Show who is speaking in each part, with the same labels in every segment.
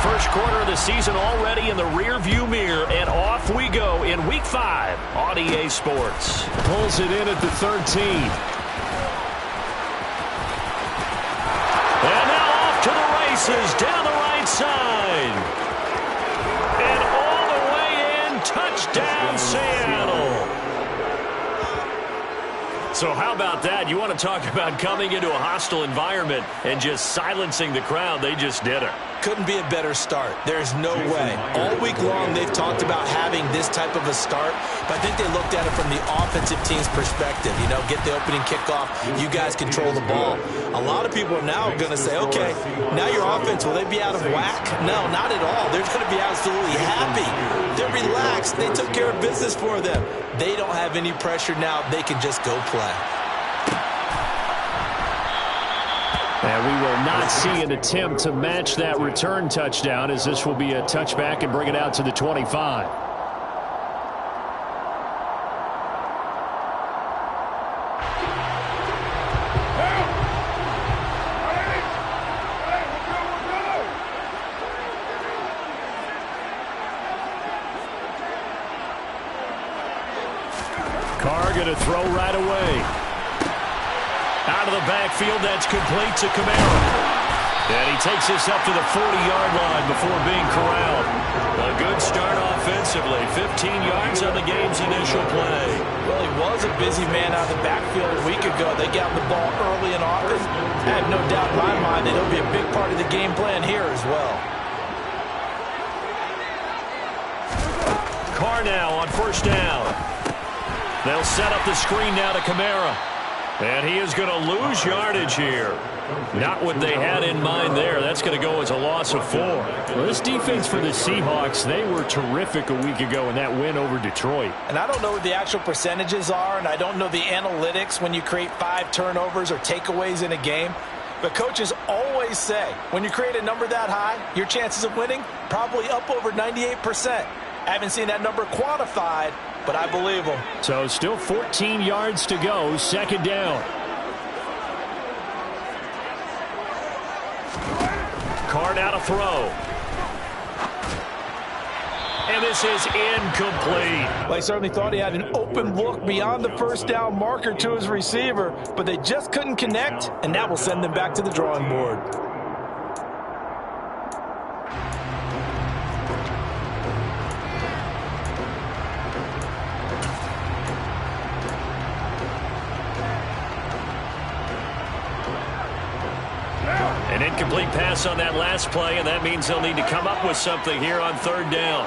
Speaker 1: first quarter of the season already in the rearview mirror, and off we go in Week 5 on EA Sports.
Speaker 2: Pulls it in at the 13.
Speaker 1: And now off to the races down the right side. And all the way in, touchdown Seattle. So how about that? You want to talk about coming into a hostile environment and just silencing the crowd. They just did it.
Speaker 3: Couldn't be a better start. There's no way. All week long, they've talked about having this type of a start, but I think they looked at it from the offensive team's perspective. You know, get the opening kickoff. You guys control the ball. A lot of people are now going to say, okay, now your offense, will they be out of whack? No, not at all. They're going to be absolutely happy. They're relaxed. They took care of business for them. They don't have any pressure now. They can just go play.
Speaker 2: And we will not see an attempt to match that return touchdown, as this will be a touchback and bring it out to the 25. Carr going to throw right away. Out of the backfield, that's complete to Kamara. And he takes this up to the 40-yard line before being corralled. A good start offensively. 15 yards on the game's initial play.
Speaker 3: Well, he was a busy man out of the backfield a week ago. They got the ball early and often. I have no doubt in my mind that he'll be a big part of the game plan here as well.
Speaker 1: Carr now on first down. They'll set up the screen now to Kamara. And he is going to lose yardage here. Not what they had in mind there. That's going to go as a loss of 4.
Speaker 2: Well, this defense for the Seahawks, they were terrific a week ago in that win over Detroit.
Speaker 3: And I don't know what the actual percentages are, and I don't know the analytics when you create 5 turnovers or takeaways in a game. But coaches always say, when you create a number that high, your chances of winning probably up over 98%. I haven't seen that number quantified, but I believe them.
Speaker 2: So still 14 yards to go, second down.
Speaker 1: Carr now to throw. And this is incomplete.
Speaker 3: Well, he certainly thought he had an open look beyond the first down marker to his receiver, but they just couldn't connect, and that will send them back to the drawing board.
Speaker 1: An incomplete pass on that last play, and that means they'll need to come up with something here on third down.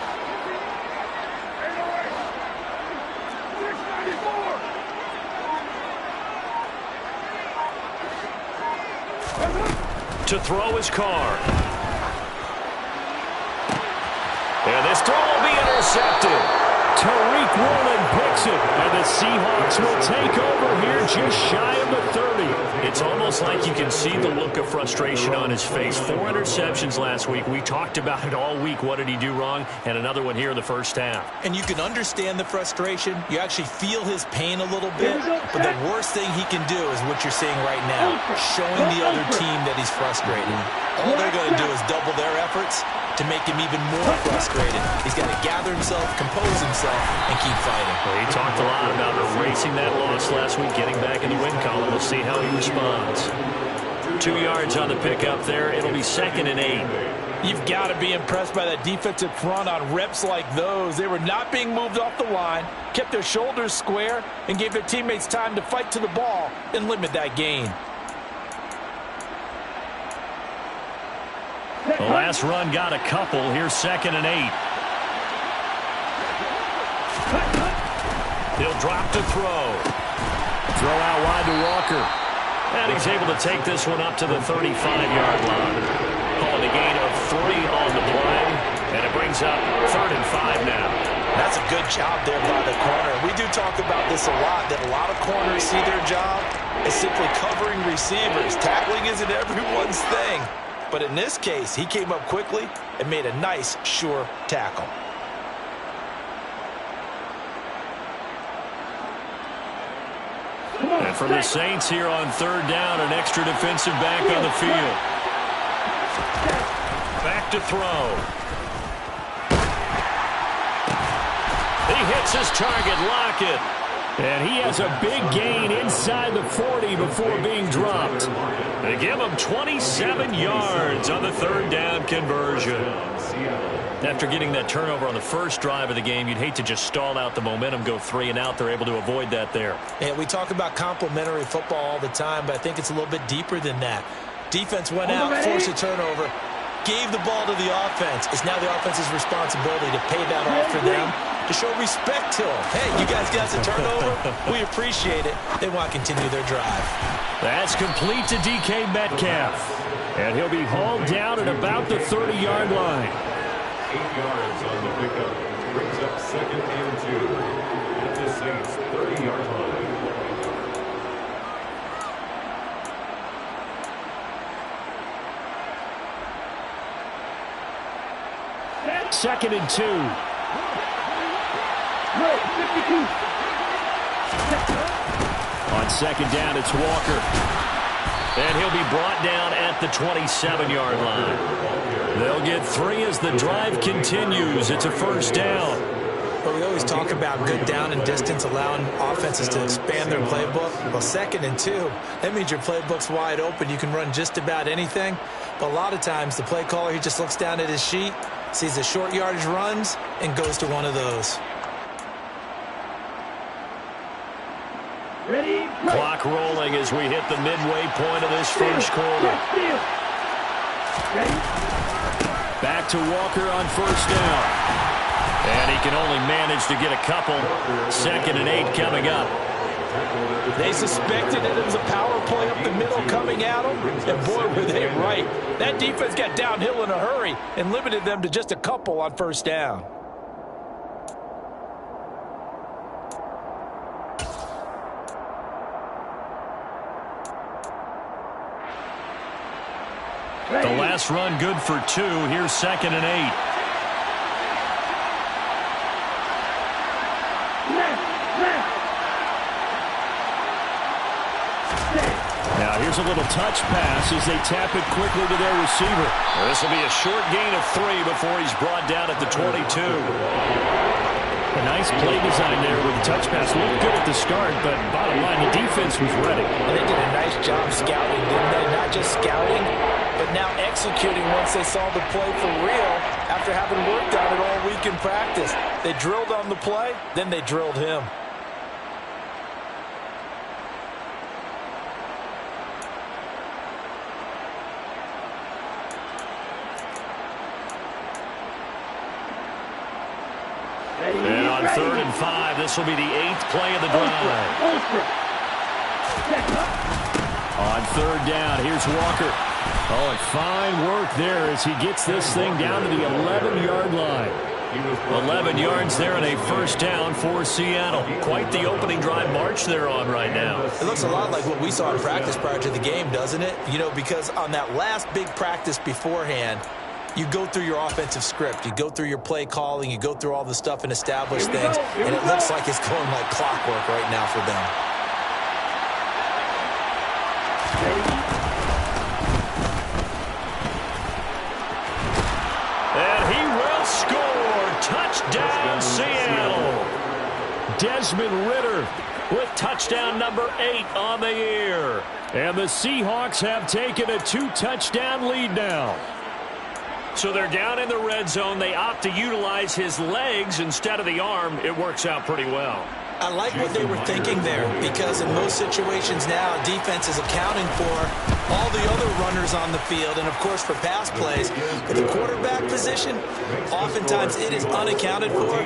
Speaker 1: To throw is Carr. And this throw will be intercepted.
Speaker 2: Tariq Woolen picks it, and the Seahawks will take over here just shy of the 30.
Speaker 1: It's almost like you can see the look of frustration on his face. 4 interceptions last week. We talked about it all week. What did he do wrong? And another one here in the first half.
Speaker 3: And you can understand the frustration. You actually feel his pain a little bit. But the worst thing he can do is what you're seeing right now, showing the other team that he's frustrated. All they're going to do is double their efforts to make him even more frustrated. He's got to gather himself, compose himself, and keep fighting.
Speaker 1: Well, he talked a lot about erasing that loss last week, getting back in the win column. We'll see how he responds. 2 yards on the pickup there. It'll be 2nd and 8.
Speaker 3: You've got to be impressed by that defensive front on reps like those. They were not being moved off the line, kept their shoulders square, and gave their teammates time to fight to the ball and limit that gain.
Speaker 1: The last run got a couple. Here's 2nd and 8. He'll drop to throw.
Speaker 2: Throw out wide to Walker.
Speaker 1: And he's able to take this one up to the 35-yard line. Calling a gain of 3 on the play. And it brings up 3rd and 5 now.
Speaker 3: That's a good job there by the corner. We do talk about this a lot, that a lot of corners see their job as simply covering receivers. Tackling isn't everyone's thing. But in this case, he came up quickly and made a nice, sure tackle.
Speaker 1: And for the Saints here on 3rd down, an extra defensive back on the field. Back to throw. He hits his target, Lockett.
Speaker 2: And he has a big gain inside the 40 before being dropped.
Speaker 1: They give him 27 yards on the third down conversion. After getting that turnover on the first drive of the game, you'd hate to just stall out the momentum, go 3 and out. They're able to avoid that there.
Speaker 3: And we talk about complementary football all the time, but I think it's a little bit deeper than that. Defense went out, forced a turnover, gave the ball to the offense. It's now the offense's responsibility to pay that off for them, to show respect to them. Hey, you guys got a turnover? We appreciate it. They want to continue their drive.
Speaker 2: That's complete to DK Metcalf. And he'll be hauled down at about the 30-yard line.
Speaker 4: 8 yards on the pickup. Brings up 2nd and 2 at the Saints' 30-yard line.
Speaker 2: 2nd and 2. On 2nd down, it's Walker.
Speaker 1: And he'll be brought down at the 27-yard line. They'll get 3 as the drive continues. It's a first down.
Speaker 3: But we always talk about good down and distance, allowing offenses to expand their playbook. Well, 2nd and 2, that means your playbook's wide open. You can run just about anything. But a lot of times, the play caller, he just looks down at his sheet, sees the short yardage runs, and goes to one of those.
Speaker 1: Ready? Clock rolling as we hit the midway point of this first quarter.
Speaker 2: Back to Walker on first down.
Speaker 1: And he can only manage to get a couple. 2nd and 8 coming up.
Speaker 3: They suspected that it was a power play up the middle coming at them, and boy, were they right. That defense got downhill in a hurry and limited them to just a couple on first down.
Speaker 1: The last run good for 2. Here's 2nd and 8.
Speaker 2: Now here's a little touch pass as they tap it quickly to their receiver.
Speaker 1: This will be a short gain of 3 before he's brought down at the 22.
Speaker 2: A nice play design there with the touch pass. Looked good at the start, but bottom line, the defense was ready.
Speaker 3: And they did a nice job scouting, didn't they? Not just scouting, but now executing once they saw the play for real after having worked on it all week in practice. They drilled on the play, then they drilled him.
Speaker 1: And on 3rd and 5, this will be the 8th play of the drive.
Speaker 2: On 3rd down, here's Walker. Oh, and fine work there as he gets this thing down to the 11-yard line.
Speaker 1: 11 yards there and a first down for Seattle. Quite the opening drive march they're on right now.
Speaker 3: It looks a lot like what we saw in practice prior to the game, doesn't it? You know, because on that last big practice beforehand, you go through your offensive script. You go through your play calling. You go through all the stuff and establish things. And it looks like it's going like clockwork right now for them.
Speaker 1: And he will score. Touchdown, Seattle.
Speaker 2: Desmond Ridder
Speaker 1: with touchdown number 8 on the year.
Speaker 2: And the Seahawks have taken a 2-touchdown lead now.
Speaker 1: So they're down in the red zone. They opt to utilize his legs instead of the arm. It works out pretty well.
Speaker 3: I like what they were thinking there, because in most situations now, defense is accounting for all the other runners on the field and, of course, for pass plays. But the quarterback position, oftentimes it is unaccounted for.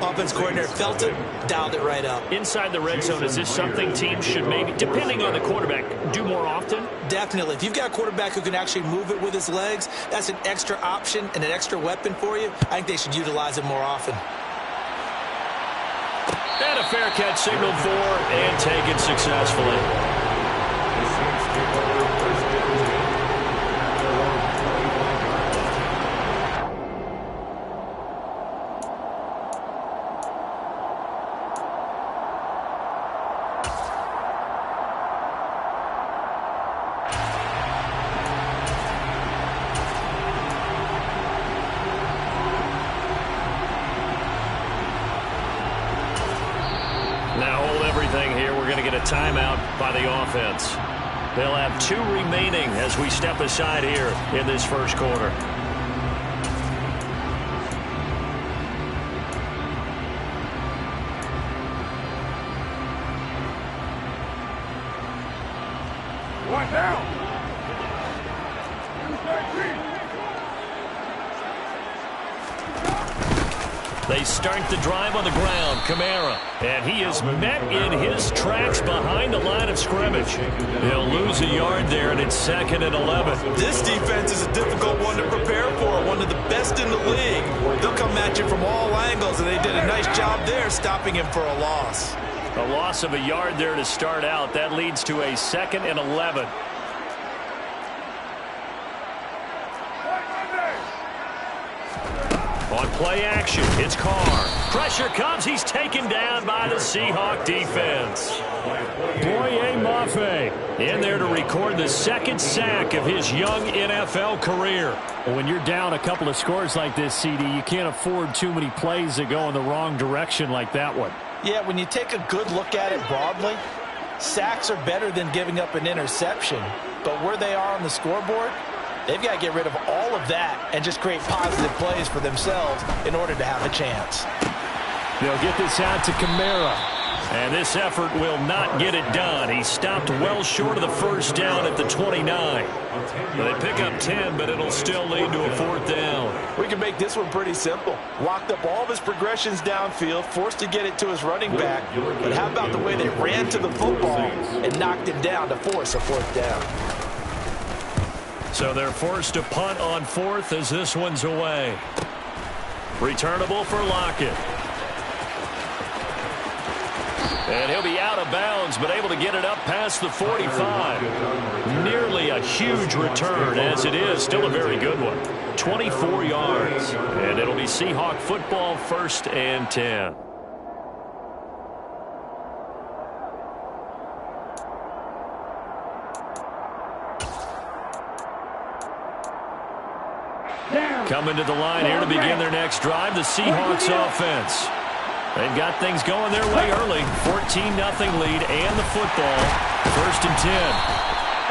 Speaker 3: Offense coordinator felt it, dialed it right up.
Speaker 1: Inside the red zone, is this something teams should maybe, depending on the quarterback, do more often?
Speaker 3: Definitely. If you've got a quarterback who can actually move it with his legs, that's an extra option and an extra weapon for you. I think they should utilize it more often.
Speaker 1: And a fair catch signaled for and taken successfully. timeout by the offense. They'll have 2 remaining as we step aside here in this first quarter.
Speaker 4: One down.
Speaker 1: They start the drive on the ground. Kamara. And he is met in his tracks behind the line of scrimmage. He'll lose a yard there, and it's 2nd and 11.
Speaker 3: This defense is a difficult one to prepare for, one of the best in the league. They'll come at you from all angles, and they did a nice job there stopping him for a loss.
Speaker 1: A loss of a yard there to start out. That leads to a 2nd and 11. On play action, it's Carr. Pressure comes. He's taken down by the Seahawk defense. Boye Mafe in there to record the 2nd sack of his young NFL career.
Speaker 2: Well, when you're down a couple of scores like this, CD, you can't afford too many plays that go in the wrong direction like that one.
Speaker 3: Yeah, when you take a good look at it broadly, sacks are better than giving up an interception. But where they are on the scoreboard, they've got to get rid of all of that and just create positive plays for themselves in order to have a chance.
Speaker 2: They'll get this out to Kamara.
Speaker 1: And this effort will not get it done. He stopped well short of the first down at the 29. They pick up 10, but it'll still lead to a 4th down.
Speaker 3: We can make this one pretty simple. Locked up all of his progressions downfield, forced to get it to his running back. But how about the way they ran to the football and knocked him down to force a 4th down?
Speaker 1: So they're forced to punt on 4th as this one's away. Returnable for Lockett. And he'll be out of bounds, but able to get it up past the 45. Nearly a huge return, as it is. Still a very good one. 24 yards. And it'll be Seahawk football, 1st and 10. Coming to the line here to begin their next drive, the Seahawks offense. They've got things going their way early. 14-0 lead and the football. 1st and 10.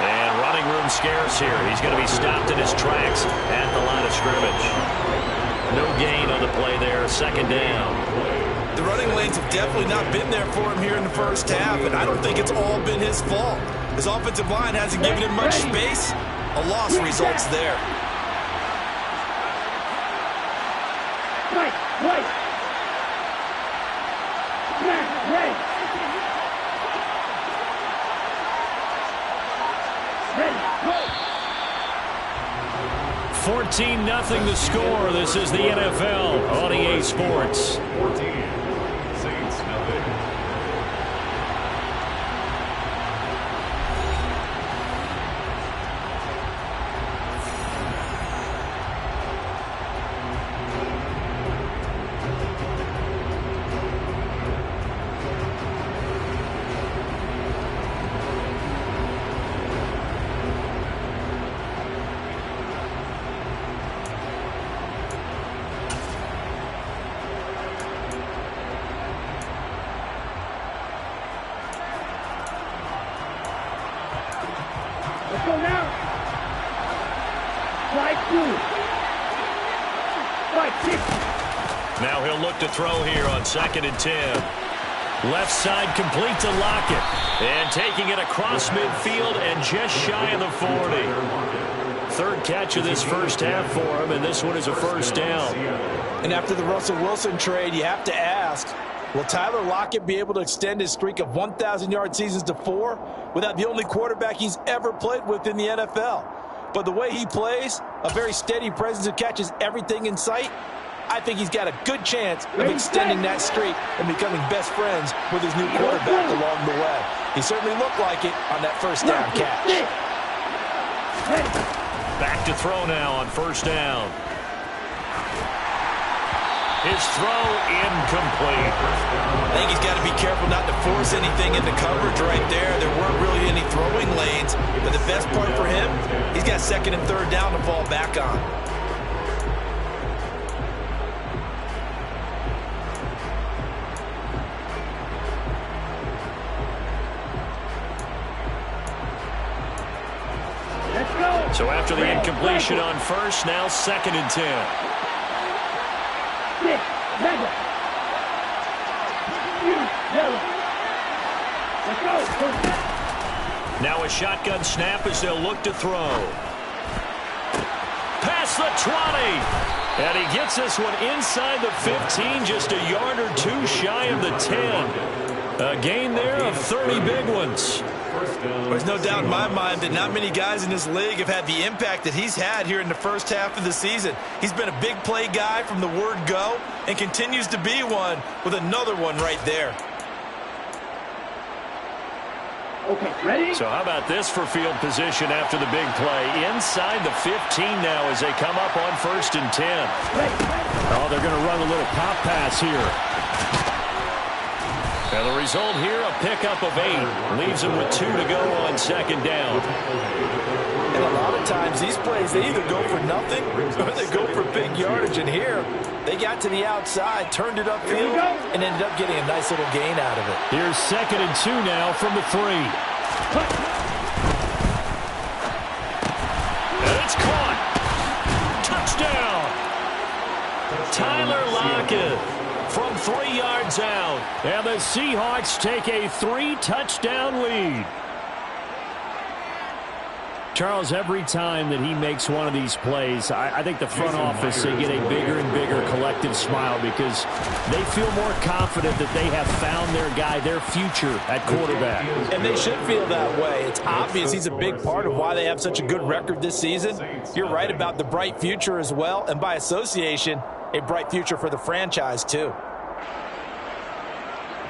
Speaker 1: And running room scarce here. He's going to be stopped in his tracks at the line of scrimmage. No gain on the play there. 2nd down.
Speaker 3: The running lanes have definitely not been there for him here in the first half, and I don't think it's all been his fault. His offensive line hasn't given him much space. A loss results there.
Speaker 5: Right.
Speaker 1: 14-0 the score. This is the NFL on EA Sports.
Speaker 4: 14. Saints, nothing.
Speaker 5: Let's go now. Slide through. Slide 6.
Speaker 1: Now he'll look to throw here on 2nd and 10. Left side complete to Lockett. And taking it across midfield and just shy of the 40. 3rd catch of this first half for him, and this one is a 1st down.
Speaker 3: And after the Russell Wilson trade, you have to ask, will Tyler Lockett be able to extend his streak of 1,000-yard seasons to 4 without the only quarterback he's ever played with in the NFL? But the way he plays, a very steady presence who catches everything in sight, I think he's got a good chance of extending that streak and becoming best friends with his new quarterback along the way. He certainly looked like it on that first down catch.
Speaker 1: Back to throw now on 1st down. His throw incomplete.
Speaker 3: I think he's got to be careful not to force anything into coverage right there. There weren't really any throwing lanes, but the best part for him, he's got 2nd and 3rd down to fall back on.
Speaker 1: So after the incompletion on first, now 2nd and 10. Now a shotgun snap as they'll look to throw. Past the 20. And he gets this one inside the 15, just a yard or two shy of the 10. A gain there of 30 big ones.
Speaker 3: There's no doubt in my mind that not many guys in this league have had the impact that he's had here in the first half of the season. He's been a big play guy from the word go and continues to be one with another one right there.
Speaker 5: Okay, ready?
Speaker 1: So how about this for field position after the big play? Inside the 15 now as they come up on 1st and 10.
Speaker 2: Oh, they're going to run a little pop pass here.
Speaker 1: And the result here, a pickup of 8. Leaves them with 2 to go on 2nd down.
Speaker 3: And a lot of times these plays, they either go for nothing or they go for big yardage. And here, they got to the outside, turned it upfield, and ended up getting a nice little gain out of it.
Speaker 2: Here's 2nd and 2 now from the 3.
Speaker 1: And it's caught. Touchdown. Tyler Lockett from 3 yards out.
Speaker 2: And the Seahawks take a 3-touchdown lead. Charles, every time that he makes one of these plays, I think the front office, they get a bigger and bigger collective smile because they feel more confident that they have found their guy, their future at quarterback.
Speaker 3: And they should feel that way. It's obvious he's a big part of why they have such a good record this season. You're right about the bright future as well, and by association, a bright future for the franchise too.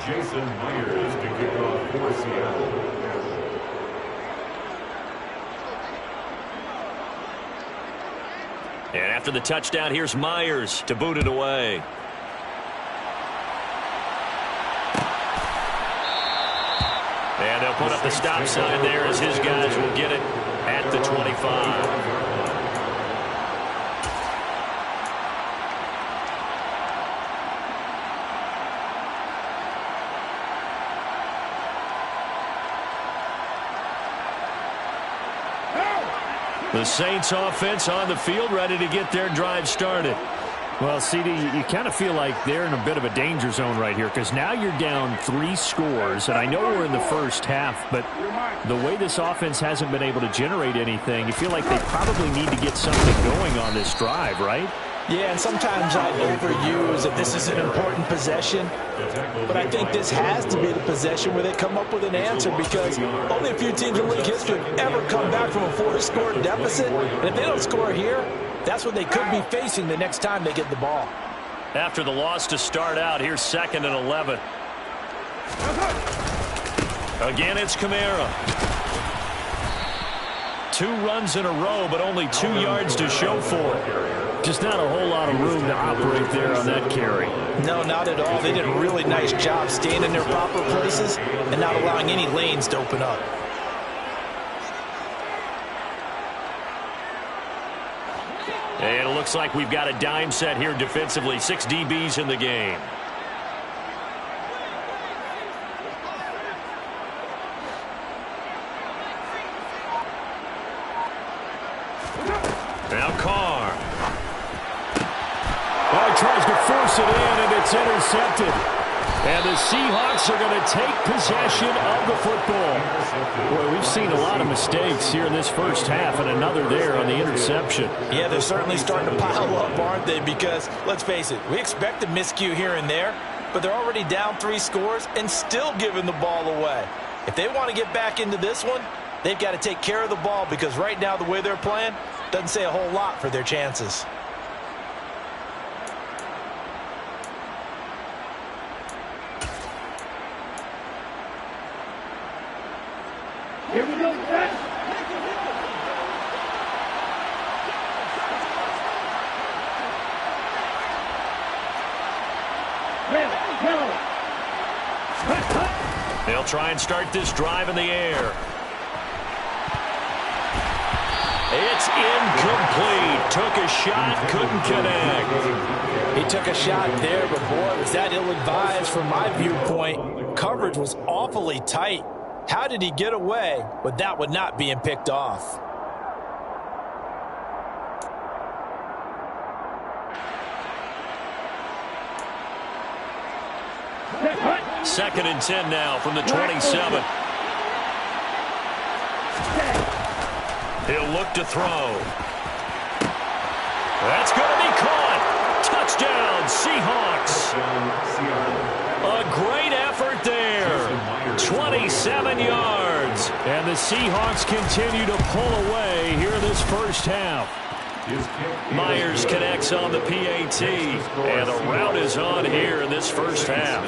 Speaker 4: Jason Myers to kick off for Seattle.
Speaker 1: And after the touchdown, here's Myers to boot it away. And they'll put up the stop sign there as his guys will get it at the 25. The Saints offense on the field, ready to get their drive started.
Speaker 2: Well, CD, you kind of feel like they're in a bit of a danger zone right here because now you're down 3 scores, and I know we're in the first half, but the way this offense hasn't been able to generate anything, you feel like they probably need to get something going on this drive, right?
Speaker 3: Yeah, and sometimes I overuse that this is an important possession, but I think this has to be the possession where they come up with an answer because only a few teams in league history have ever come back from a 4-score deficit, and if they don't score here, that's what they could be facing the next time they get the ball.
Speaker 1: After the loss to start out, here's 2nd and 11. Again, it's Kamara. 2 runs in a row, but only 2 yards to show for it.
Speaker 2: Just not a whole lot of room to operate there on that carry.
Speaker 3: No, not at all. They did a really nice job staying in their proper places and not allowing any lanes to open up.
Speaker 1: And it looks like we've got a dime set here defensively. 6 DBs in the game. Now Carr.
Speaker 2: Oh, he tries to force it in, and it's intercepted. And the Seahawks are going to take possession of the football. Boy, we've seen a lot of mistakes here in this first half, and another there on the interception.
Speaker 3: Yeah, they're certainly starting to pile up, aren't they? Because, let's face it, we expect a miscue here and there, but they're already down 3 scores and still giving the ball away. If they want to get back into this one, they've got to take care of the ball because right now the way they're playing doesn't say a whole lot for their chances.
Speaker 5: Here we go, set.
Speaker 1: They'll try and start this drive in the air. It's incomplete. Took a shot, couldn't connect.
Speaker 3: He took a shot there, but boy, was that ill-advised from my viewpoint. Coverage was awfully tight. How did he get away with that one not being picked off?
Speaker 1: 2nd and 10 now from the 27. He'll look to throw. That's going to be caught. Touchdown, Seahawks. A great effort there. 27 yards. And the Seahawks continue to pull away here this first half. Myers connects on the PAT. And the rout is on here in this first half.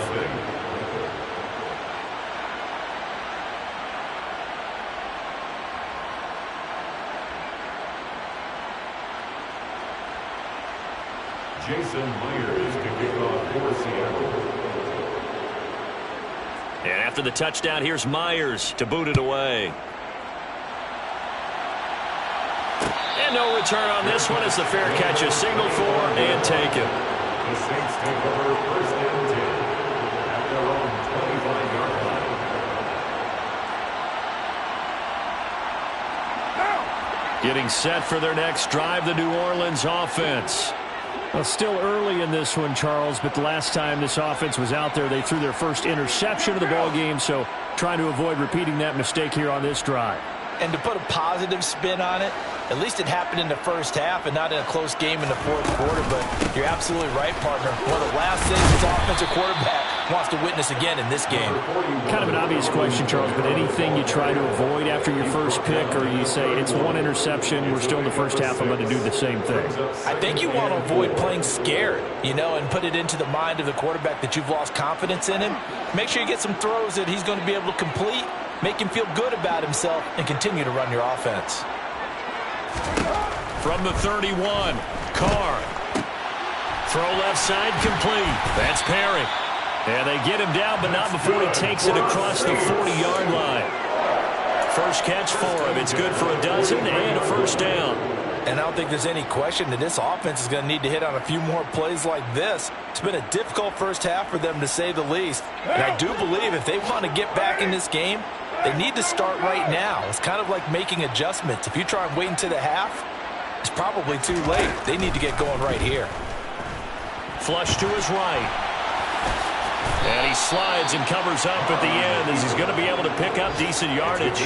Speaker 4: Jason Myers to kick off for Seattle.
Speaker 1: And after the touchdown, here's Myers to boot it away. And no return on this one as the fair catch is signaled for and taken.
Speaker 4: The Saints take over 1st and 10 at their own 25-yard line.
Speaker 1: Getting set for their next drive, the New Orleans offense.
Speaker 2: Well, still early in this one, Charles, but the last time this offense was out there, they threw their first interception of the ball game, so trying to avoid repeating that mistake here on this drive.
Speaker 3: And to put a positive spin on it, at least it happened in the first half and not in a close game in the 4th quarter. But you're absolutely right, partner. One of the last things this offensive quarterback wants to witness again in this game.
Speaker 2: Kind of an obvious question, Charles, but anything you try to avoid after your first pick, or you say it's one interception, we're still in the first half, I'm going to do the same thing?
Speaker 3: I think you want to avoid playing scared, and put it into the mind of the quarterback that you've lost confidence in him. Make sure you get some throws that he's going to be able to complete, make him feel good about himself, and continue to run your offense.
Speaker 1: From the 31, Carr. Throw left side complete. That's Perry. And they get him down, but not before he takes it across the 40-yard line. First catch for him. It's good for a dozen and a first down.
Speaker 3: And I don't think there's any question that this offense is going to need to hit on a few more plays like this. It's been a difficult first half for them, to say the least. And I do believe if they want to get back in this game, they need to start right now. It's kind of like making adjustments. If you try and wait until the half, it's probably too late. They need to get going right here.
Speaker 1: Flush to his right. And he slides and covers up at the end as he's going to be able to pick up decent yardage.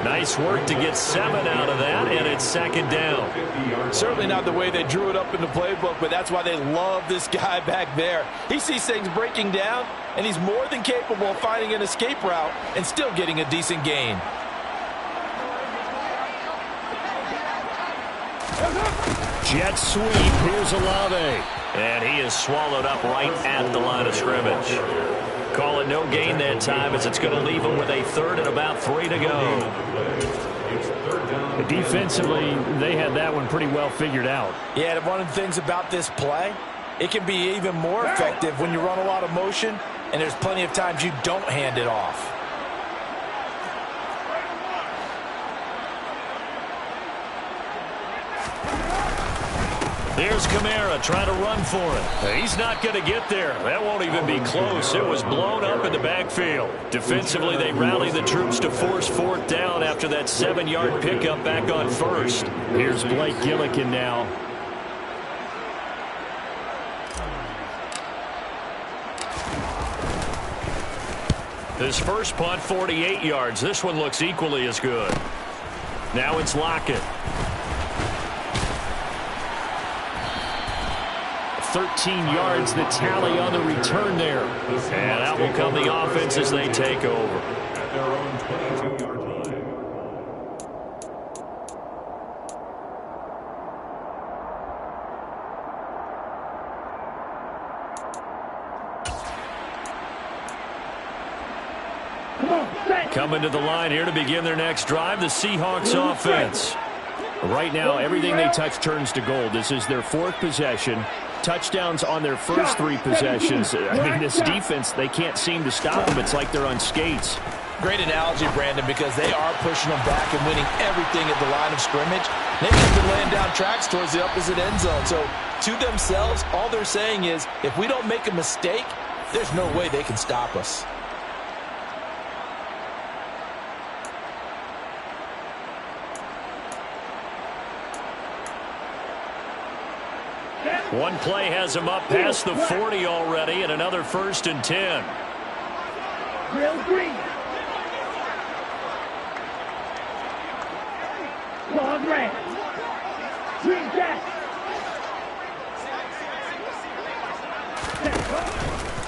Speaker 1: Nice work to get 7 out of that, and it's 2nd down.
Speaker 3: Certainly not the way they drew it up in the playbook, but that's why they love this guy back there. He sees things breaking down, and he's more than capable of finding an escape route and still getting a decent gain.
Speaker 2: Jet sweep. Here's Olave.
Speaker 1: And he is swallowed up right at the line of scrimmage. Call it no gain that time as it's going to leave him with a 3rd and about 3 to go.
Speaker 2: Defensively, they had that one pretty well figured out.
Speaker 3: Yeah, and one of the things about this play, it can be even more effective when you run a lot of motion, and there's plenty of times you don't hand it off.
Speaker 1: Here's Kamara trying to run for it. He's not going to get there. That won't even be close. It was blown up in the backfield. Defensively, they rally the troops to force 4th down after that 7-yard pickup back on 1st.
Speaker 2: Here's Blake Gillikin now.
Speaker 1: His first punt, 48 yards. This one looks equally as good. Now it's Lockett.
Speaker 2: 13 yards, the tally on the return there.
Speaker 1: And out will come the offense as they take over.
Speaker 4: At their own 22-yard line.
Speaker 1: Coming to the line here to begin their next drive, the Seahawks offense.
Speaker 2: Right now, everything they touch turns to gold. This is their 4th possession. Touchdowns on their first 3 possessions. I mean, this defense, they can't seem to stop them. It's like they're on skates.
Speaker 3: Great analogy, Brandon, because they are pushing them back and winning everything at the line of scrimmage. They've been laying down tracks towards the opposite end zone. So, to themselves, all they're saying is, if we don't make a mistake, there's no way they can stop us.
Speaker 1: One play has him up past the 40 already, and another 1st and 10.
Speaker 5: Drill green. Long red. Green gas.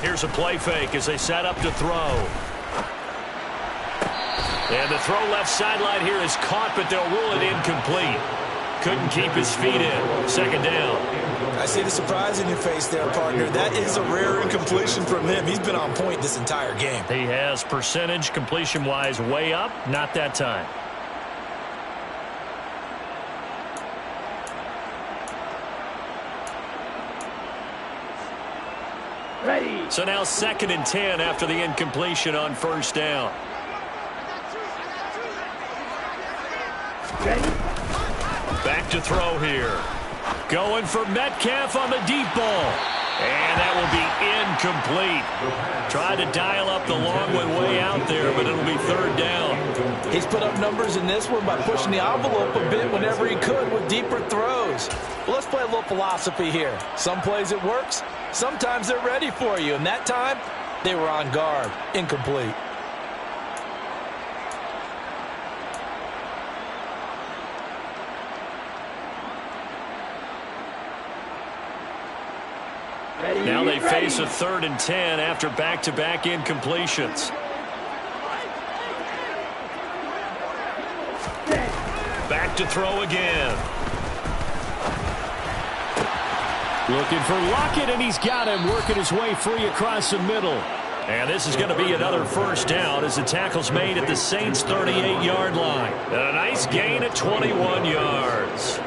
Speaker 1: Here's a play fake as they set up to throw. And the throw left sideline here is caught, but they'll rule it incomplete. Couldn't keep his feet in. 2nd down.
Speaker 3: I see the surprise in your face there, partner. That is a rare incompletion from him. He's been on point this entire game.
Speaker 1: He has percentage completion-wise way up. Not that time.
Speaker 5: Ready.
Speaker 1: So now 2nd and 10 after the incompletion on 1st down.
Speaker 5: Ready.
Speaker 1: Back to throw here. Going for Metcalf on the deep ball. And that will be incomplete. Tried to dial up the long one way out there, but it'll be 3rd down.
Speaker 3: He's put up numbers in this one by pushing the envelope a bit whenever he could with deeper throws. Well, let's play a little philosophy here. Some plays it works. Sometimes they're ready for you. And that time, they were on guard. Incomplete.
Speaker 5: Ready.
Speaker 1: Now they
Speaker 5: Ready.
Speaker 1: face a 3rd and 10 after back-to-back incompletions. Back to throw again. Looking for Lockett, and he's got him working his way free across the middle. And this is going to be another 1st down as the tackle's made at the Saints' 38-yard line. And a nice gain at 21 yards.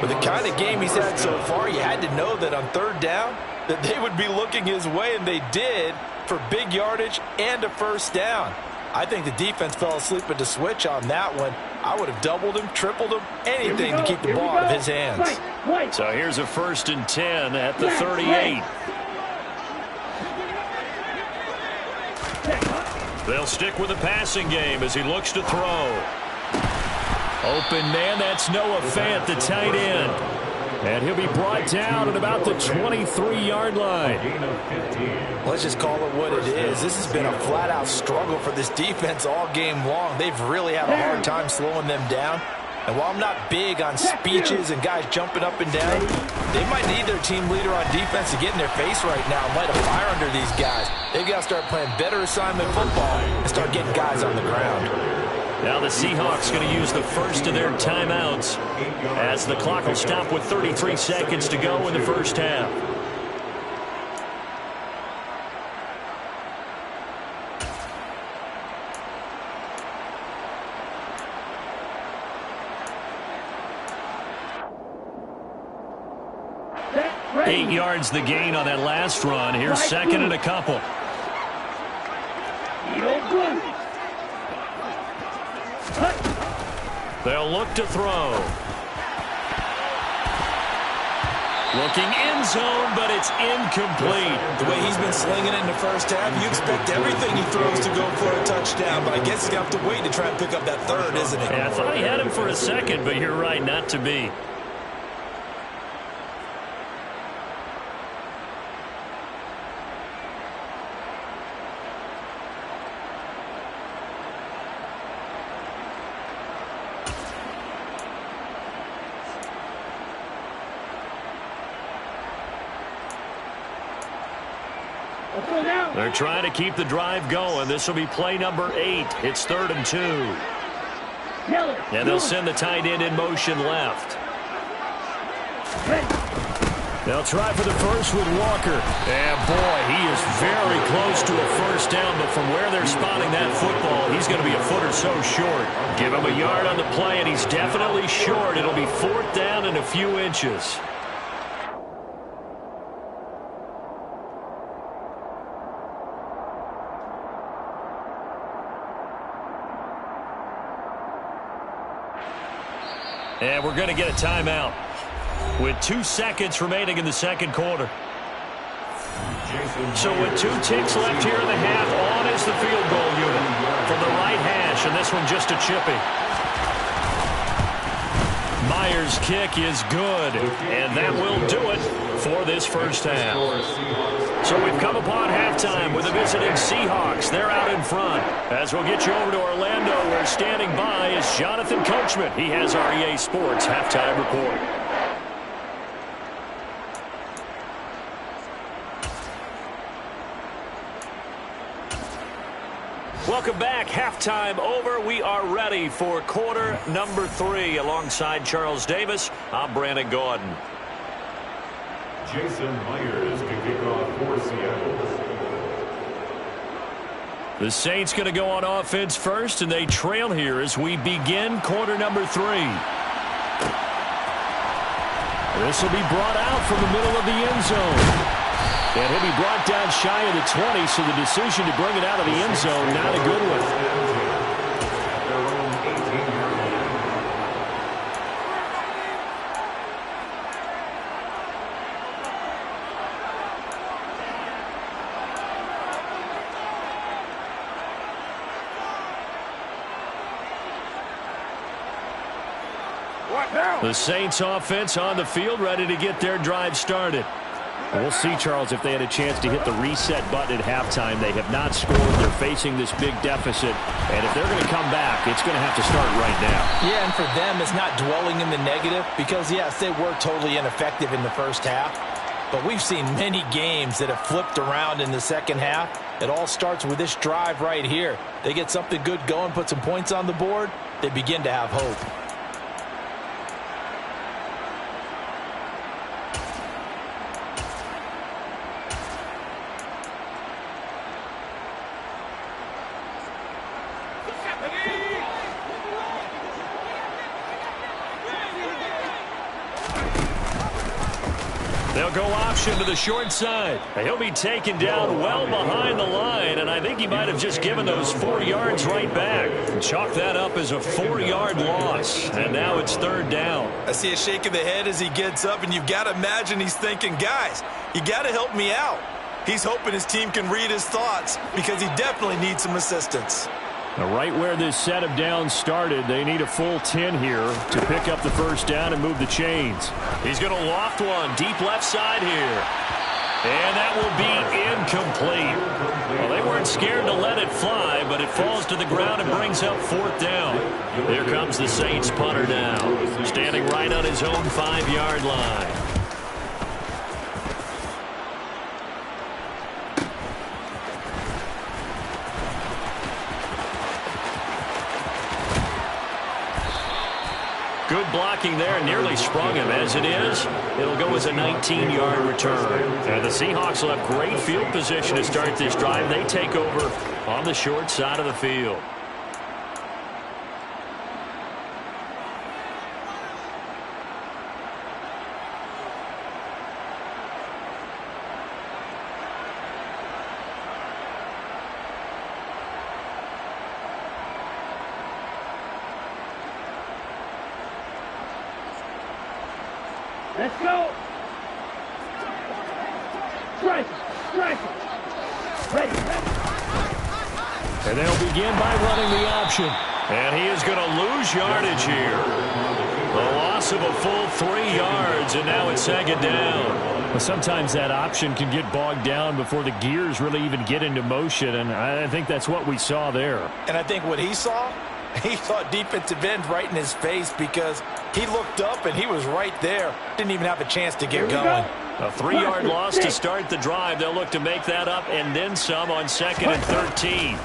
Speaker 3: With the kind of game he's had so far, you had to know that on 3rd down that they would be looking his way, and they did, for big yardage and a 1st down. I think the defense fell asleep at the switch on that one. I would have doubled him, tripled him, anything to keep the ball out of his hands.
Speaker 5: Right.
Speaker 1: So here's a 1st and 10 at the 38. They'll stick with the passing game as he looks to throw. Open man, that's Noah Fant, the tight end. And he'll be brought down at about the 23-yard line.
Speaker 3: Let's just call it what it is. This has been a flat-out struggle for this defense all game long. They've really had a hard time slowing them down. And while I'm not big on speeches and guys jumping up and down, they might need their team leader on defense to get in their face right now and light a fire under these guys. They've got to start playing better assignment football and start getting guys on the ground.
Speaker 1: Now the Seahawks going to use the first of their timeouts as the clock will stop with 33 seconds to go in the 1st half.
Speaker 5: Ready.
Speaker 1: 8 yards the gain on that last run. Here's 2nd and a couple. They'll look to throw. Looking end zone, but it's incomplete.
Speaker 3: The way he's been slinging it in the 1st half, you expect everything he throws to go for a touchdown, but I guess he's going to have to wait to try and pick up that 3rd, isn't he?
Speaker 1: Yeah, I thought he had him for a second, but you're right, not to be. They're trying to keep the drive going. This will be play number 8. It's 3rd and 2. And they'll send the tight end in motion left. They'll try for the first with Walker. And boy, he is very close to a 1st down, but from where they're spotting that football, he's going to be a foot or so short. Give him a yard on the play, and he's definitely short. It'll be 4th down and a few inches. And we're going to get a timeout with 2 seconds remaining in the 2nd quarter. So with 2 ticks left here in the half, on is the field goal unit from the right hash, and this one just a chippy. Myers' kick is good, and that will do it for this first half. So we've come upon halftime with the visiting Seahawks. They're out in front. As we'll get you over to Orlando, where standing by is Jonathan Coachman. He has our EA Sports halftime report. Welcome back. Halftime over. We are ready for quarter number 3. Alongside Charles Davis, I'm Brandon Gaudin.
Speaker 4: Jason Myers to kick off for Seattle.
Speaker 1: The Saints going to go on offense first, and they trail here as we begin quarter number 3. This will be brought out from the middle of the end zone. And he'll be brought down shy of the 20, so the decision to bring it out of the end zone, not a good one. The Saints offense on the field, ready to get their drive started.
Speaker 2: We'll see, Charles, if they had a chance to hit the reset button at halftime. They have not scored. They're facing this big deficit. And if they're going to come back, it's going to have to start right now.
Speaker 3: Yeah, and for them, it's not dwelling in the negative because, yes, they were totally ineffective in the first half. But we've seen many games that have flipped around in the second half. It all starts with this drive right here. They get something good going, put some points on the board, they begin to have hope.
Speaker 1: They'll go option to the short side. He'll be taken down well behind the line, and I think he might have just given those 4 yards right back. Chalk that up as a 4-yard loss, and now it's third down.
Speaker 3: I see a shake of the head as he gets up, and you've got to imagine he's thinking, guys, you got to help me out. He's hoping his team can read his thoughts because he definitely needs some assistance.
Speaker 2: Now, right where this set of downs started, they need a full 10 here to pick up the first down and move the chains.
Speaker 1: He's going to loft one deep left side here. And that will be incomplete. Well, they weren't scared to let it fly, but it falls to the ground and brings up fourth down. Here comes the Saints punter now, standing right on his own 5-yard line. Good blocking there, nearly sprung him. As it is, it'll go as a 19-yard return. And the Seahawks will have great field position to start this drive. They take over on the short side of the field.
Speaker 5: Let's go. Strike. Ready.
Speaker 1: And they'll begin by running the option. And he is going to lose yardage here. A loss of a full 3 yards, and now it's second down.
Speaker 2: Well, sometimes that option can get bogged down before the gears really even get into motion, and I think that's what we saw there.
Speaker 3: And I think what he saw defensive end right in his face because he looked up and he was right there. Didn't even have a chance to get going.
Speaker 1: A 3-yard loss to start the drive. They'll look to make that up and then some on 2nd and 13.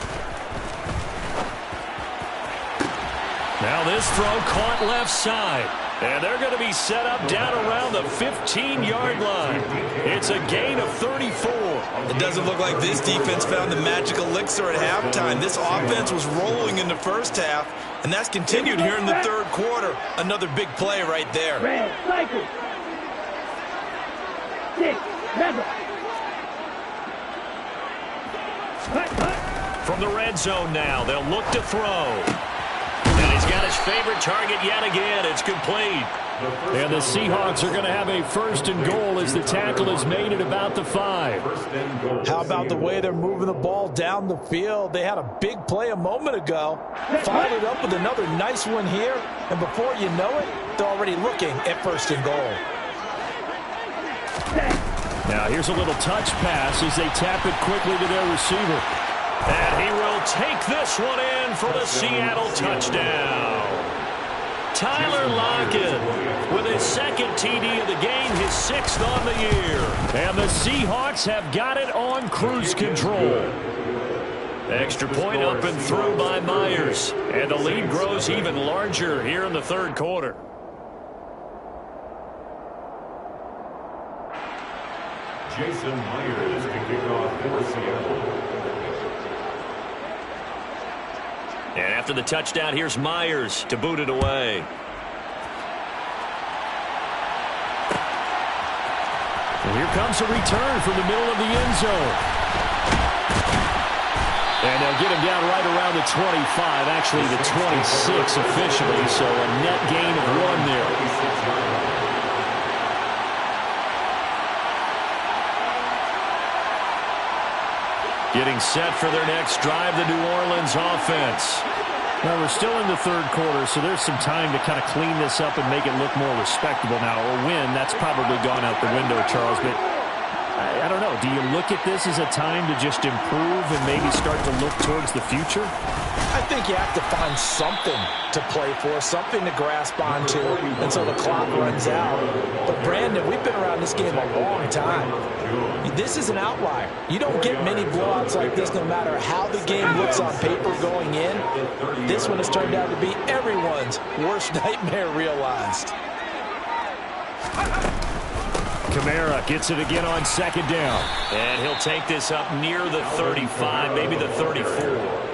Speaker 1: Now this throw caught left side. And they're going to be set up down around the 15-yard line. It's a gain of 34.
Speaker 3: It doesn't look like this defense found the magic elixir at halftime. This offense was rolling in the first half, and that's continued here in the third quarter. Another big play right there.
Speaker 5: Red, cycle. 6, never.
Speaker 1: From the red zone now, they'll look to throw. And he's got his favorite target yet again. It's complete.
Speaker 2: And the Seahawks are going to have a 1st and goal as the tackle is made at about the 5.
Speaker 3: How about the way they're moving the ball down the field? They had a big play a moment ago. Followed it up with another nice one here. And before you know it, they're already looking at 1st and goal.
Speaker 2: Now here's a little touch pass as they tap it quickly to their receiver.
Speaker 1: And he will take this one in for the Seattle touchdown. Tyler Lockett with his 2nd TD of the game, his 6th on the year.
Speaker 2: And the Seahawks have got it on cruise control.
Speaker 1: Extra point up and through by Myers. And the lead grows even larger here in the 3rd quarter.
Speaker 4: Jason Myers to kick off for Seattle.
Speaker 1: And after the touchdown, here's Myers to boot it away.
Speaker 2: And here comes a return from the middle of the end zone. And they'll get him down right around the 25, actually the 26 officially, so a net gain of 1 there.
Speaker 1: Getting set for their next drive, the New Orleans offense.
Speaker 2: Well, we're still in the 3rd quarter, so there's some time to kind of clean this up and make it look more respectable now. A win, that's probably gone out the window, Charles, but I don't know. Do you look at this as a time to just improve and maybe start to look towards the future?
Speaker 3: I think you have to find something to play for, something to grasp onto until the clock runs out. But, Brandon, we've been around this game a long time. This is an outlier. You don't get many blowouts like this no matter how the game looks on paper going in. This one has turned out to be everyone's worst nightmare realized.
Speaker 2: Kamara gets it again on 2nd down.
Speaker 1: And he'll take this up near the 35, maybe the 34.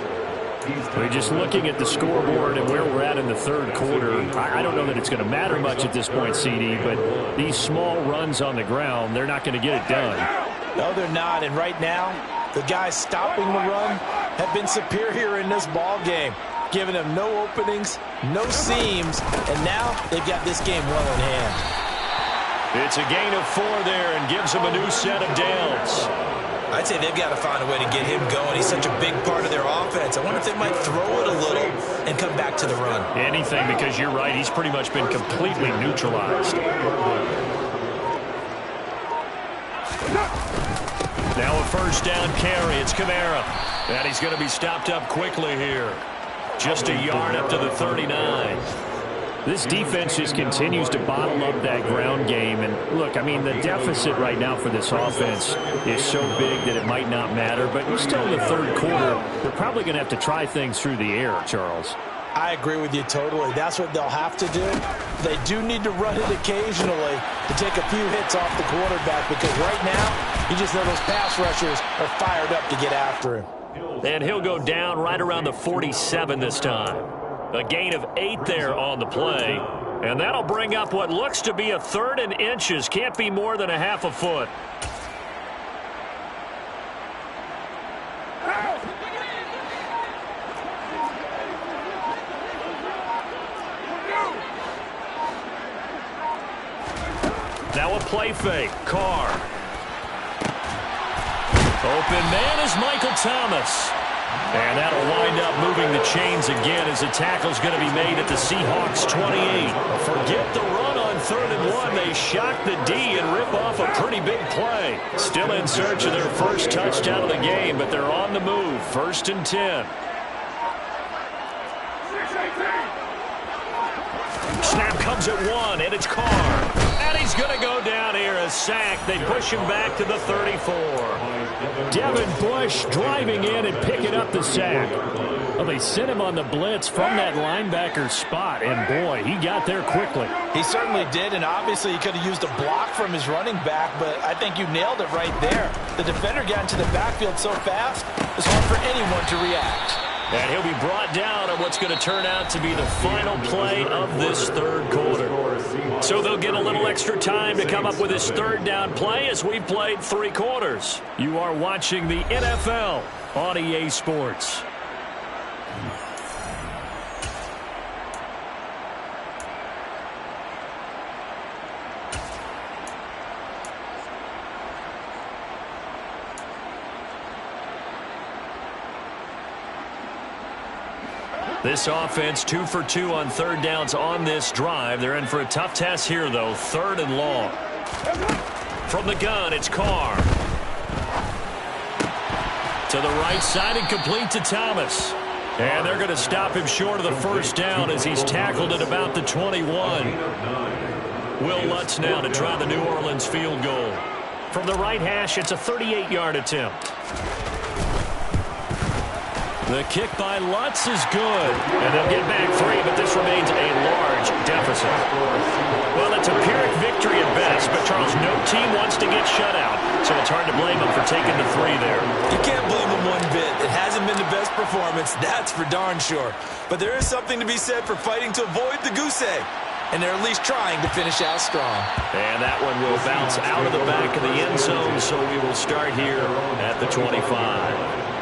Speaker 2: We're just looking at the scoreboard and where we're at in the 3rd quarter. I don't know that it's going to matter much at this point, CD, but these small runs on the ground, they're not going to get it done.
Speaker 3: No, they're not. And right now, the guys stopping the run have been superior in this ball game, giving them no openings, no seams, and now they've got this game well in hand.
Speaker 1: It's a gain of 4 there and gives them a new set of downs.
Speaker 3: I'd say they've got to find a way to get him going. He's such a big part of their offense. I wonder if they might throw it a little and come back to the run.
Speaker 1: Anything, because you're right. He's pretty much been completely neutralized. Now a 1st down carry. It's Kamara. And he's going to be stopped up quickly here. Just a yard up to the 39.
Speaker 2: This defense just continues to bottle up that ground game. And, look, I mean, the deficit right now for this offense is so big that it might not matter. But you're still in the 3rd quarter. They're probably going to have to try things through the air, Charles.
Speaker 3: I agree with you totally. That's what they'll have to do. They do need to run it occasionally to take a few hits off the quarterback because right now, you just know those pass rushers are fired up to get after him.
Speaker 1: And he'll go down right around the 47 this time. A gain of 8 there on the play. And that'll bring up what looks to be a 3rd and inches. Can't be more than a half a foot. Now a play fake. Carr. Open man is Michael Thomas. And that'll wind up moving the chains again as the tackle's going to be made at the Seahawks 28. Forget the run on 3rd and 1. They shock the D and rip off a pretty big play. Still in search of their 1st touchdown of the game, but they're on the move. 1st and 10. Snap comes at 1, and it's Carr. And he's going to go down here, a sack. They push him back to the 34.
Speaker 2: Devin Bush driving in and picking up the sack. Well, they sent him on the blitz from that linebacker spot, and boy, he got there quickly.
Speaker 3: He certainly did, and obviously he could have used a block from his running back, but I think you nailed it right there. The defender got into the backfield so fast, it's hard for anyone to react.
Speaker 1: And he'll be brought down on what's going to turn out to be the final play of this 3rd quarter. So they'll get a little extra time to come up with his 3rd down play as we've played 3 quarters.
Speaker 2: You are watching the NFL on EA Sports.
Speaker 1: This offense 2 for 2 on third downs on this drive. They're in for a tough test here, though. 3rd and long. From the gun, it's Carr. To the right side and complete to Thomas. And they're going to stop him short of the first down as he's tackled at about the 21. Will Lutz now to try the New Orleans field goal. From the right hash, it's a 38-yard attempt. The kick by Lutz is good. And they'll get back 3, but this remains a large deficit. Well, it's a Pyrrhic victory at best, but Charles, no team wants to get shut out, so it's hard to blame them for taking the 3 there.
Speaker 3: You can't blame them one bit. It hasn't been the best performance, that's for darn sure. But there is something to be said for fighting to avoid the goose egg. And they're at least trying to finish out strong.
Speaker 1: And that one will bounce out of the back of the end zone, so we will start here at the 25.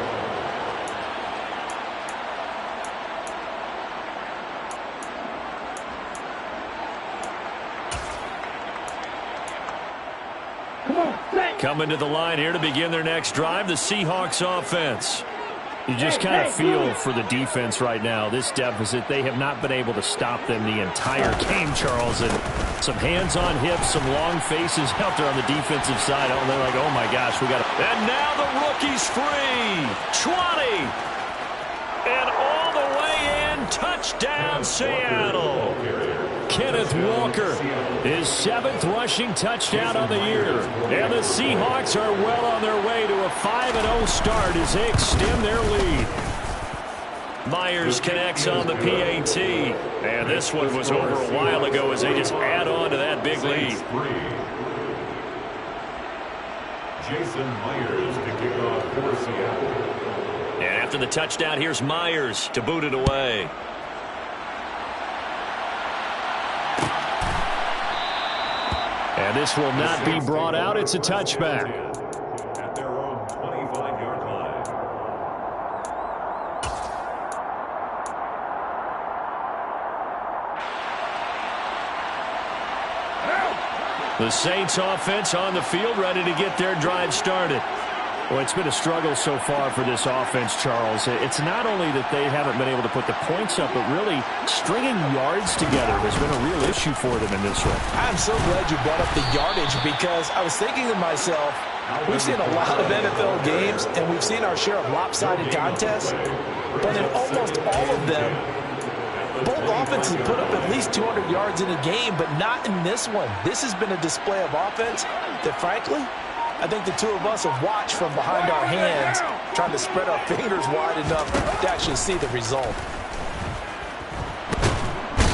Speaker 1: Coming to the line here to begin their next drive, the Seahawks offense.
Speaker 2: You just kind of feel for the defense right now. This deficit, they have not been able to stop them the entire game, Charles. And some hands on hips, some long faces out there on the defensive side. And they're like, oh, my gosh, we got to.
Speaker 1: And now the rookie's free. 20. And all the way in. Touchdown, Seattle.
Speaker 2: Kenneth Walker, his 7th rushing touchdown of the year. And the Seahawks are well on their way to a 5-0 start as they extend their lead.
Speaker 1: Myers connects on the PAT. And this one was over a while ago as they just add on to that big lead.
Speaker 4: Jason Myers to kick off for Seattle.
Speaker 1: And after the touchdown, here's Myers to boot it away.
Speaker 2: And this will not be brought out. It's a touchback.
Speaker 4: At their own 25-yard line.
Speaker 1: The Saints offense on the field, ready to get their drive started.
Speaker 2: Well, it's been a struggle so far for this offense, Charles. It's not only that they haven't been able to put the points up, but really stringing yards together has been a real issue for them in this one.
Speaker 3: I'm so glad you brought up the yardage because I was thinking to myself, we've seen a lot of NFL games and we've seen our share of lopsided contests, but in almost all of them, both offenses put up at least 200 yards in a game, but not in this one. This has been a display of offense that, frankly, I think the two of us have watched from behind our hands, trying to spread our fingers wide enough to actually see the result.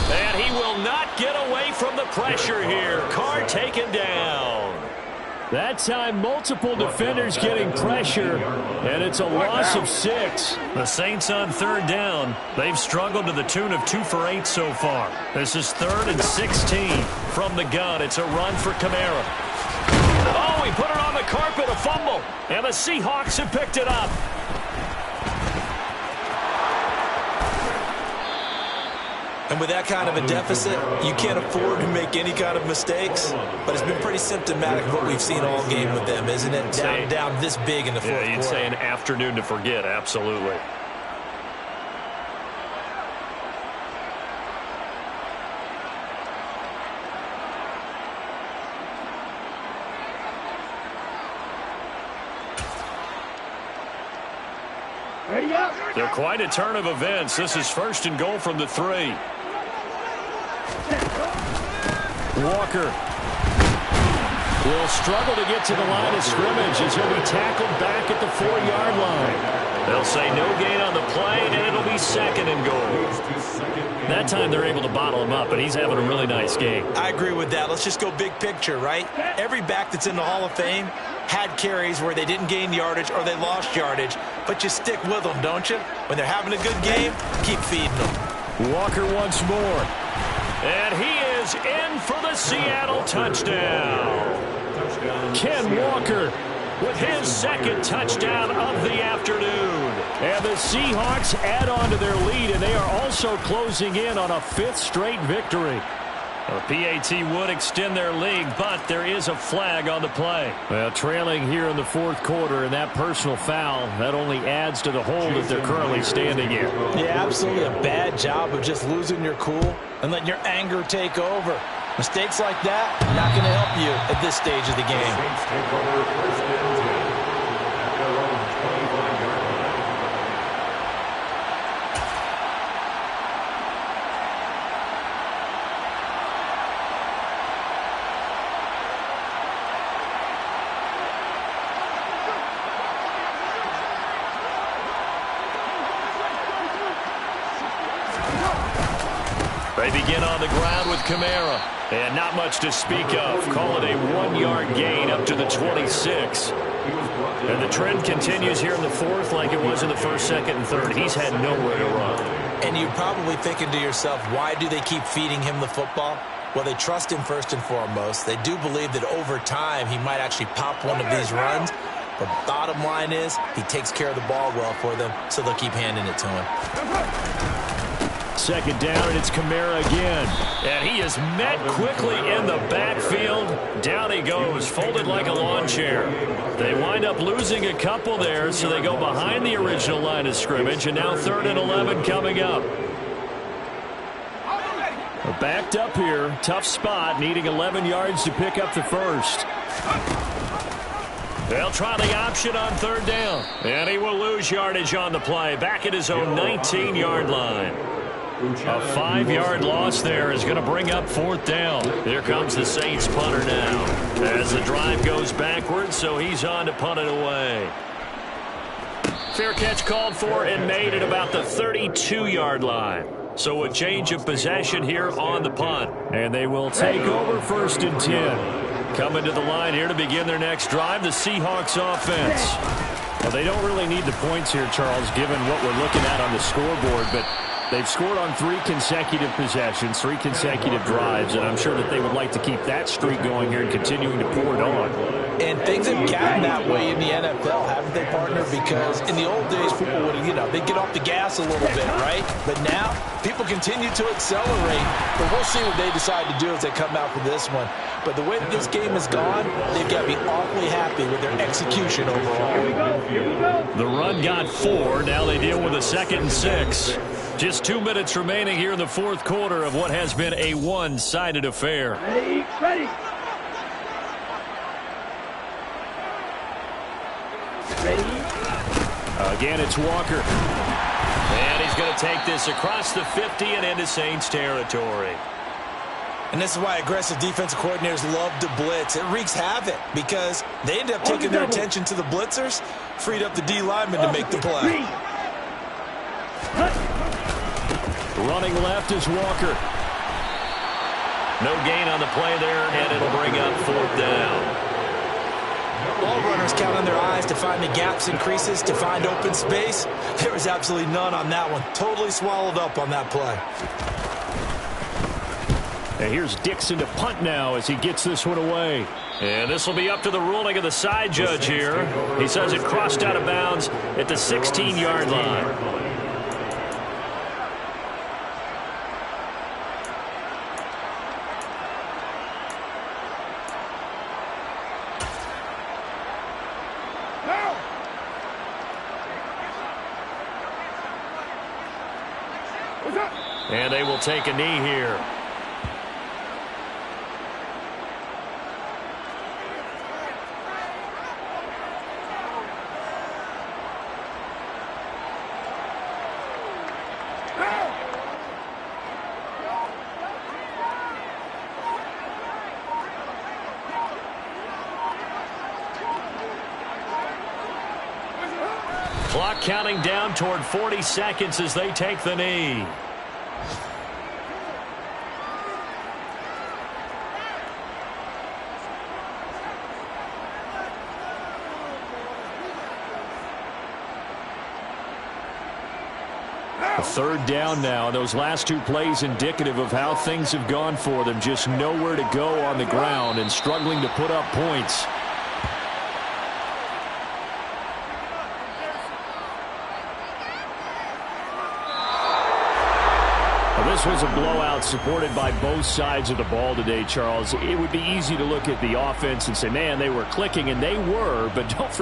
Speaker 1: And he will not get away from the pressure here. Carr taken down.
Speaker 2: That time, multiple defenders getting pressure, and it's a loss of 6.
Speaker 1: The Saints on 3rd down. They've struggled to the tune of 2 for 8 so far. This is 3rd and 16 from the gun. It's a run for Kamara. Oh, he put it on the carpet, a fumble. And the Seahawks have picked it up.
Speaker 3: And with that kind of a deficit, you can't afford to make any kind of mistakes. But it's been pretty symptomatic of what we've seen all game with them, isn't it? Down this big in the fourth quarter.
Speaker 1: You'd say an afternoon to forget, absolutely. They're quite a turn of events. This is 1st and goal from the 3.
Speaker 2: Walker will struggle to get to the line of scrimmage as he'll be tackled back at the 4-yard line.
Speaker 1: They'll say no gain on the play, and it'll be 2nd and goal. That time they're able to bottle him up, and he's having a really nice game.
Speaker 3: I agree with that. Let's just go big picture, right? Every back that's in the Hall of Fame had carries where they didn't gain yardage or they lost yardage, but you stick with them, don't you? When they're having a good game, keep feeding them.
Speaker 2: Walker once more.
Speaker 1: And he is in for the Seattle touchdown.
Speaker 2: Ken Walker
Speaker 1: with his 2nd touchdown of the afternoon.
Speaker 2: And the Seahawks add on to their lead, and they are also closing in on a 5th straight victory.
Speaker 1: The PAT would extend their lead, but there is a flag on the play. Well, trailing here in the fourth quarter, and that personal foul, that only adds to the hole that they're currently standing in.
Speaker 3: Yeah, absolutely a bad job of just losing your cool and letting your anger take over. Mistakes like that, not going to help you at this stage of the game.
Speaker 4: Saints take over first and 10 at their own 25-yard line.
Speaker 1: They begin on the ground with Kamara. And not much to speak of. Call it a 1-yard gain up to the 26. And the trend continues here in the fourth like it was in the first, second, and third. He's had nowhere to run.
Speaker 3: And you're probably thinking to yourself, why do they keep feeding him the football? Well, they trust him first and foremost. They do believe that over time he might actually pop one of these runs. But bottom line is he takes care of the ball well for them, so they'll keep handing it to him.
Speaker 1: Second down, and it's Kamara again. And he is met quickly in the backfield. Down he goes, folded like a lawn chair. They wind up losing a couple there, so they go behind the original line of scrimmage, and now 3rd and 11 coming up. Backed up here, tough spot, needing 11 yards to pick up the first. They'll try the option on 3rd down. And he will lose yardage on the play, back at his own 19-yard line. A 5-yard loss there is going to bring up 4th down. Here comes the Saints punter now. As the drive goes backwards, so he's on to punt it away. Fair catch called for and made at about the 32-yard line. So a change of possession here on the punt. And they will take over 1st and 10. Coming to the line here to begin their next drive, the Seahawks offense. Well, they don't really need the points here, Charles, given what we're looking at on the scoreboard, but they've scored on 3 consecutive possessions, 3 consecutive drives, and I'm sure that they would like to keep that streak going here and continuing to pour it on.
Speaker 3: And things have gotten that way in the NFL, haven't they, partner? Because in the old days, people would, they'd get off the gas a little bit, right? But now, people continue to accelerate. But we'll see what they decide to do as they come out for this one. But the way this game has gone, they've got to be awfully happy with their execution overall.
Speaker 5: Here we go.
Speaker 1: The run got 4. Now they deal with a 2nd and 6. Just 2 minutes remaining here in the fourth quarter of what has been a one-sided affair.
Speaker 5: Ready, ready. Ready.
Speaker 1: Again, it's Walker. And he's going to take this across the 50 and into Saints territory.
Speaker 3: And this is why aggressive defensive coordinators love to blitz. It wreaks havoc because they end up taking their attention to the blitzers, freed up the D lineman to make the play.
Speaker 1: Running left is Walker. No gain on the play there, and it'll bring up 4th down.
Speaker 3: All runners count on their eyes to find the gaps and creases, to find open space. There was absolutely none on that one. Totally swallowed up on that play.
Speaker 1: And here's Dixon to punt now as he gets this one away. And this will be up to the ruling of the side judge here. He says it crossed out of bounds at the 16-yard line. And they will take a knee here. Clock counting down toward 40 seconds as they take the knee. A 3rd down now. Those last 2 plays indicative of how things have gone for them. Just nowhere to go on the ground and struggling to put up points.
Speaker 2: This was a blowout supported by both sides of the ball today, Charles. It would be easy to look at the offense and say, man, they were clicking, and they were, but don't forget